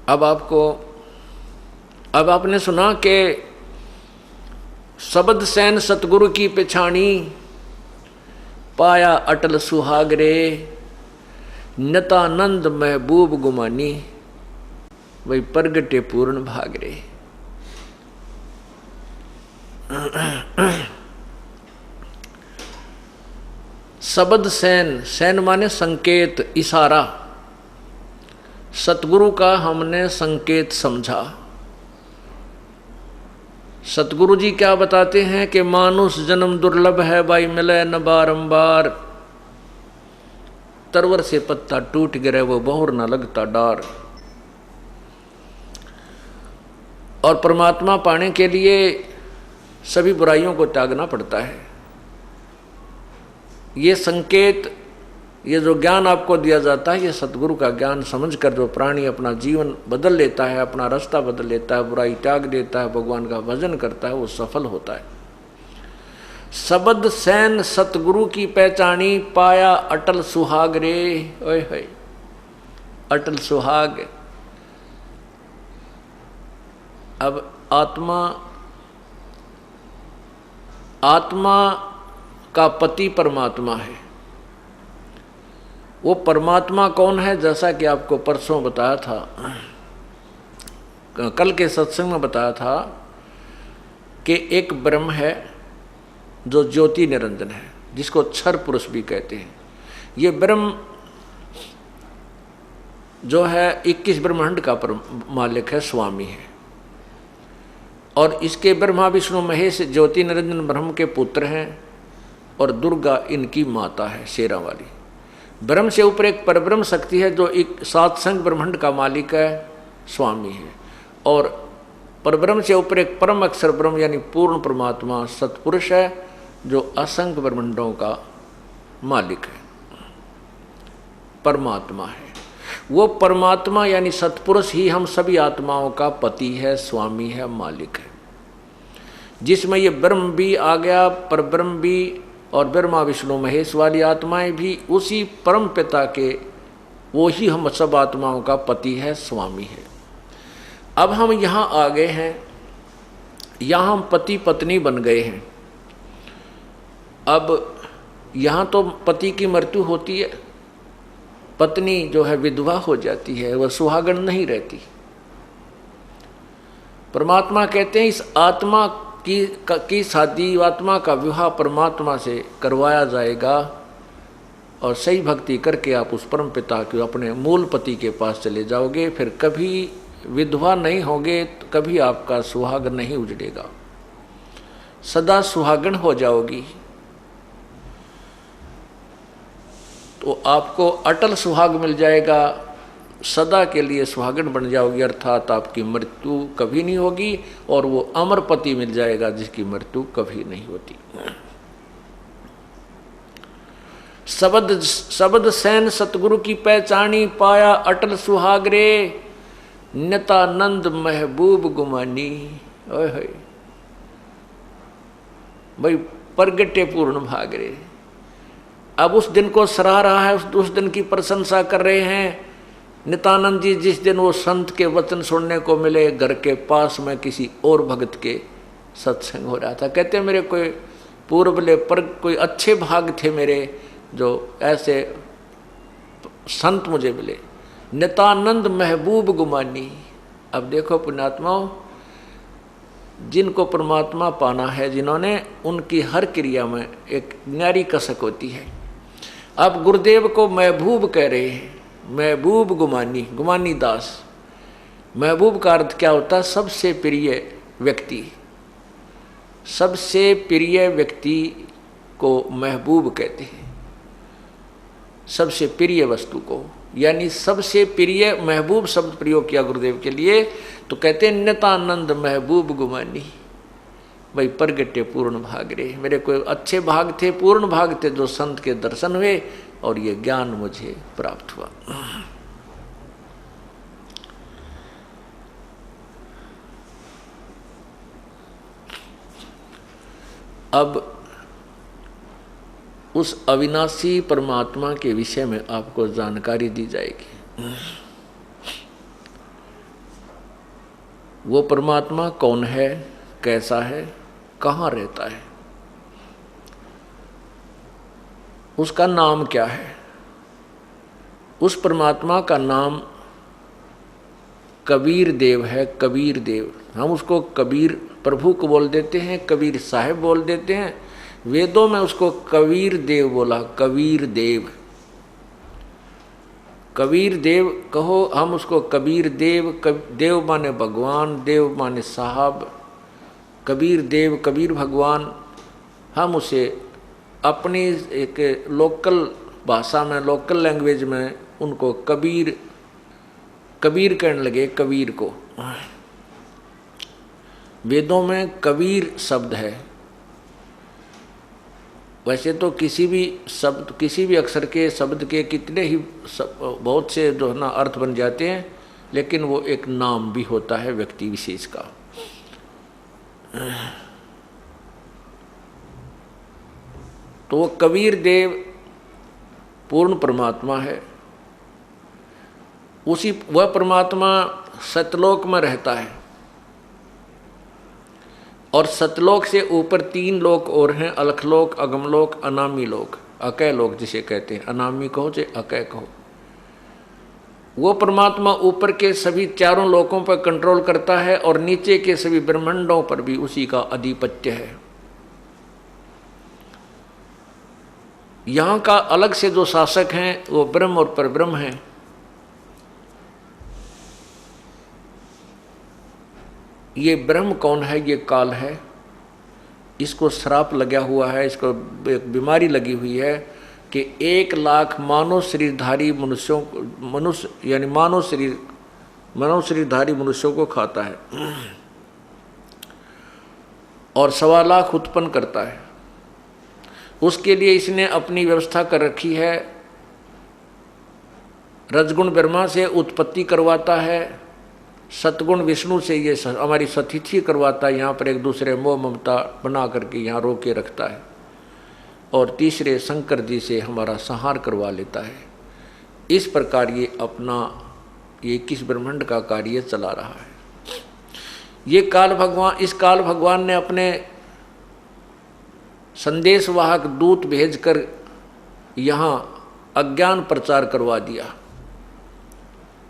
अब आपने सुना कि शब्द सैन सतगुरु की पेछानी, पाया अटल सुहागरे, नतानंद महबूब गुमानी, वही प्रगटे पूर्ण भागरे। शब्द सैन, सैन माने संकेत, इशारा। सतगुरु का हमने संकेत समझा। सतगुरु जी क्या बताते हैं कि मानुष जन्म दुर्लभ है, भाई मिले न बारंबार। तरवर से पत्ता टूट गिरे वो बहुर न लगता डार। और परमात्मा पाने के लिए सभी बुराइयों को त्यागना पड़ता है। ये संकेत, ये जो ज्ञान आपको दिया जाता है, ये सतगुरु का ज्ञान समझकर जो प्राणी अपना जीवन बदल लेता है, अपना रास्ता बदल लेता है, बुराई त्याग देता है, भगवान का भजन करता है, वो सफल होता है। शब्द सैन सतगुरु की पहचानी, पाया अटल सुहाग रे। ओए होए, अटल सुहाग। अब आत्मा का पति परमात्मा है। वो परमात्मा कौन है? जैसा कि आपको परसों बताया था, कल के सत्संग में बताया था कि एक ब्रह्म है जो ज्योति निरंजन है, जिसको क्षर पुरुष भी कहते हैं। ये ब्रह्म जो है 21 ब्रह्मांड का मालिक है, स्वामी है। और इसके ब्रह्मा विष्णु महेश ज्योति निरंजन ब्रह्म के पुत्र हैं, और दुर्गा इनकी माता है, शेरा वाली। ब्रह्म से ऊपर एक परब्रह्म शक्ति है जो एक सात संग ब्रह्मांड का मालिक है, स्वामी है। और परब्रह्म से ऊपर एक परम अक्षर ब्रह्म यानी पूर्ण परमात्मा सतपुरुष है, जो असंख्य ब्रह्मांडों का मालिक है, परमात्मा है। वो परमात्मा यानी सतपुरुष ही हम सभी आत्माओं का पति है, स्वामी है, मालिक है। जिसमें ये ब्रह्म भी आ गया, परब्रह्म भी, और ब्रह्मा विष्णु महेश वाली आत्माएं भी उसी परम पिता के, वो ही हम सब आत्माओं का पति है, स्वामी है। अब हम यहाँ आ गए हैं, यहाँ हम पति पत्नी बन गए हैं। अब यहाँ तो पति की मृत्यु होती है, पत्नी जो है विधवा हो जाती है, वह सुहागन नहीं रहती। परमात्मा कहते हैं इस आत्मा की शादी, आत्मा का विवाह परमात्मा से करवाया जाएगा, और सही भक्ति करके आप उस परम पिता के अपने मूल पति के पास चले जाओगे। फिर कभी विधवा नहीं होगे, तो कभी आपका सुहाग नहीं उजड़ेगा, सदा सुहागन हो जाओगी। तो आपको अटल सुहाग मिल जाएगा, सदा के लिए सुहागन बन जाओगी, अर्थात आपकी मृत्यु कभी नहीं होगी। और वो अमर पति मिल जाएगा जिसकी मृत्यु कभी नहीं होती। शब्द सैन सतगुरु की पहचानी, पाया अटल सुहागरे, नितानंद महबूब गुमानी। ओए होए, भाई प्रगटे पूर्ण भागरे। अब उस दिन को सराह रहा है, उस दिन की प्रशंसा कर रहे हैं नित्यानंद जी। जिस दिन वो संत के वचन सुनने को मिले, घर के पास में किसी और भगत के सत्संग हो रहा था। कहते मेरे कोई पूर्वले पर कोई अच्छे भाग थे मेरे, जो ऐसे संत मुझे मिले, नित्यानंद महबूब गुमानी। अब देखो पुण्यात्माओं, जिनको परमात्मा पाना है, जिन्होंने, उनकी हर क्रिया में एक न्यारी कसक होती है। अब गुरुदेव को महबूब कह रहे हैं, महबूब गुमानी, गुमानी दास। महबूब का अर्थ क्या होता है? सबसे प्रिय व्यक्ति। सबसे प्रिय व्यक्ति को महबूब कहते हैं, सबसे प्रिय वस्तु को, यानी सबसे प्रिय। महबूब शब्द प्रयोग किया गुरुदेव के लिए, तो कहते हैं नितानंद महबूब गुमानी। भाई प्रगटे पूर्ण भाग रे, मेरे कोई अच्छे भाग थे, पूर्ण भाग थे, जो संत के दर्शन हुए और ये ज्ञान मुझे प्राप्त हुआ। अब उस अविनाशी परमात्मा के विषय में आपको जानकारी दी जाएगी। वो परमात्मा कौन है, कैसा है, कहाँ रहता है, उसका नाम क्या है। उस परमात्मा का नाम कबीर देव है। कबीर देव, हम उसको कबीर प्रभु को बोल देते हैं, कबीर साहब बोल देते हैं। वेदों में उसको कबीर देव बोला। कबीर देव, कबीर देव कहो, हम उसको कबीर देव। देव माने भगवान, देव माने साहब। कबीर देव, कबीर भगवान, हम उसे अपनी एक लोकल भाषा में, लोकल लैंग्वेज में उनको कबीर कबीर कहने लगे। कबीर को वेदों में कबीर शब्द है। वैसे तो किसी भी शब्द, किसी भी अक्षर के शब्द के कितने ही बहुत से जो है ना अर्थ बन जाते हैं, लेकिन वो एक नाम भी होता है व्यक्ति विशेष का। तो वो कबीर देव पूर्ण परमात्मा है। उसी वह परमात्मा सतलोक में रहता है, और सतलोक से ऊपर 3 लोक और हैं, अलखलोक, अगमलोक, अनामी लोक, अकय लोक जिसे कहते हैं। अनामी कहो चाहे अकय कहो। वो परमात्मा ऊपर के सभी 4 लोकों पर कंट्रोल करता है, और नीचे के सभी ब्रह्मांडों पर भी उसी का आधिपत्य है। यहाँ का अलग से जो शासक हैं वो ब्रह्म और परब्रह्म हैं। ये ब्रह्म कौन है? ये काल है। इसको श्राप लगा हुआ है, इसको एक बीमारी लगी हुई है कि 1 लाख मानव शरीरधारी मनुष्यों, मनुष्य यानी मानव शरीरधारी मनुष्यों को खाता है, और 1.25 लाख उत्पन्न करता है। उसके लिए इसने अपनी व्यवस्था कर रखी है। रजगुण ब्रह्मा से उत्पत्ति करवाता है, सतगुण विष्णु से ये हमारी सतिथि करवाता है, यहाँ पर एक दूसरे मोह ममता बना करके यहाँ रोक के रखता है, और तीसरे शंकर जी से हमारा संहार करवा लेता है। इस प्रकार ये अपना ये 21 ब्रह्मांड का कार्य चला रहा है। ये काल भगवान, इस काल भगवान ने अपने संदेशवाहक दूत भेजकर यहाँ अज्ञान प्रचार करवा दिया।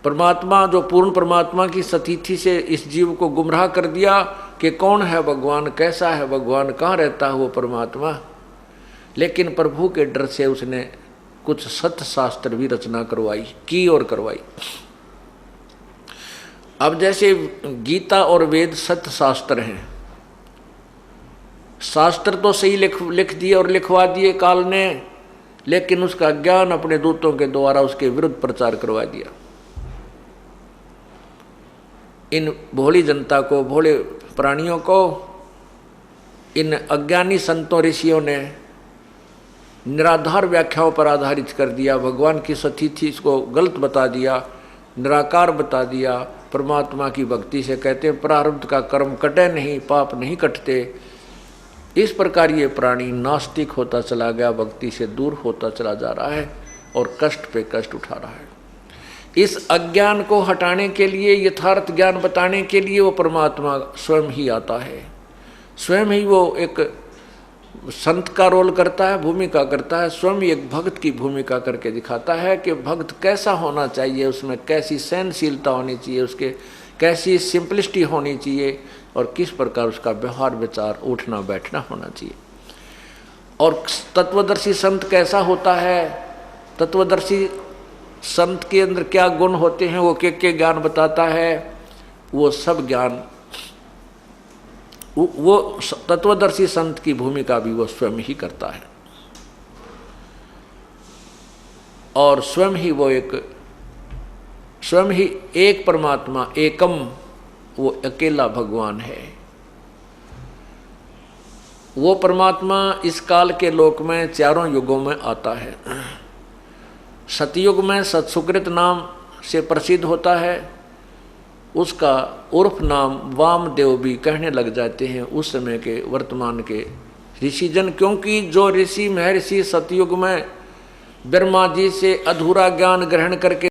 परमात्मा, जो पूर्ण परमात्मा की सतिथि से इस जीव को गुमराह कर दिया कि कौन है भगवान, कैसा है भगवान, कहाँ रहता है वो परमात्मा। लेकिन प्रभु के डर से उसने कुछ सत्य शास्त्र भी रचना की और करवाई। अब जैसे गीता और वेद सत्य शास्त्र हैं, शास्त्र तो सही लिख दिए और लिखवा दिए काल ने, लेकिन उसका ज्ञान अपने दूतों के द्वारा उसके विरुद्ध प्रचार करवा दिया। इन भोली जनता को, भोले प्राणियों को इन अज्ञानी संतों ऋषियों ने निराधार व्याख्याओं पर आधारित कर दिया। भगवान की सतिथि इसको गलत बता दिया, निराकार बता दिया। परमात्मा की भक्ति से कहते हैं प्रारब्ध का कर्म कटे नहीं, पाप नहीं कटते। इस प्रकार ये प्राणी नास्तिक होता चला गया, भक्ति से दूर होता चला जा रहा है और कष्ट पे कष्ट उठा रहा है। इस अज्ञान को हटाने के लिए, यथार्थ ज्ञान बताने के लिए वो परमात्मा स्वयं ही आता है। स्वयं ही वो एक संत का रोल करता है, भूमिका करता है। स्वयं एक भक्त की भूमिका करके दिखाता है कि भक्त कैसा होना चाहिए, उसमें कैसी सहनशीलता होनी चाहिए, उसके कैसी सिंपलिसिटी होनी चाहिए, और किस प्रकार उसका व्यवहार विचार उठना बैठना होना चाहिए। और तत्वदर्शी संत कैसा होता है, तत्वदर्शी संत के अंदर क्या गुण होते हैं, वो के ज्ञान बताता है। वो सब ज्ञान, वो तत्वदर्शी संत की भूमिका भी वो स्वयं ही करता है, और स्वयं ही वो स्वयं ही एक परमात्मा, एकम, वो अकेला भगवान है। वो परमात्मा इस काल के लोक में 4 युगों में आता है। सतयुग में सत्सुकृत नाम से प्रसिद्ध होता है। उसका उर्फ नाम वामदेव भी कहने लग जाते हैं उस समय के वर्तमान के ऋषिजन, क्योंकि जो ऋषि महर्षि सतयुग में ब्रह्मा जी से अधूरा ज्ञान ग्रहण करके